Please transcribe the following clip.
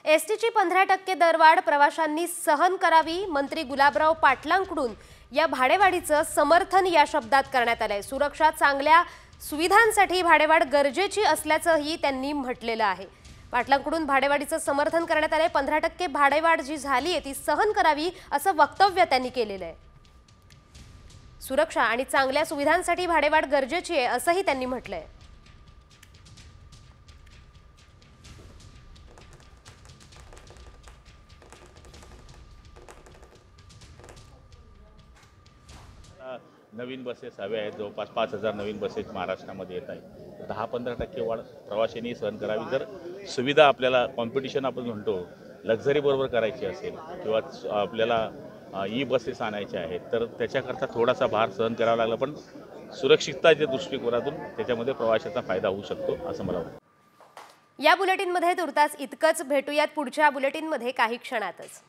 एसटीची 15% दरवाढ प्रवाशांनी सहन करावी। मंत्री गुलाबराव पाटलांकडून या भाडेवाढीचं समर्थन या शब्दात करण्यात आलंय। सुरक्षा चांगल्या सुविधांसाठी भाडेवाढ गरजेची असल्याचंही त्यांनी म्हटलेलं आहे। पाटलांकडून भाडेवाढीचं समर्थन करण्यात आलंय। 15% भाडेवाढ जी झाली आहे ती सहन करावी असं वक्तव्य त्यांनी केलेलं आहे। सुरक्षा आणि चांगल्या सुविधांसाठी भाडेवाढ गरजेची आहे असंही त्यांनी म्हटलंय। नवीन बसेस हवे आहेत। जवळपास 5000 नवीन बसेस महाराष्ट्रामध्ये येत आहेत। 10-15% वाढ प्रवाशांनी सहन करावी। जर सुविधा आपल्याला कॉम्पिटिशन आपण म्हणतो लक्झरी बरोबर करायची असेल किंवा आपल्याला ई बसेस आणायचे आहेत तर त्याच्याकरता थोडासा भार सहन करावा लागला, पण सुरक्षितताच्या दृष्टिकोनातून त्याच्यामध्ये प्रवाशाचा फायदा होऊ शकतो असं मला वाटतं। या बुलेटिनमध्ये तुर्तास इतकंच। भेटूयात पुढच्या बुलेटिनमध्ये काही क्षणातच।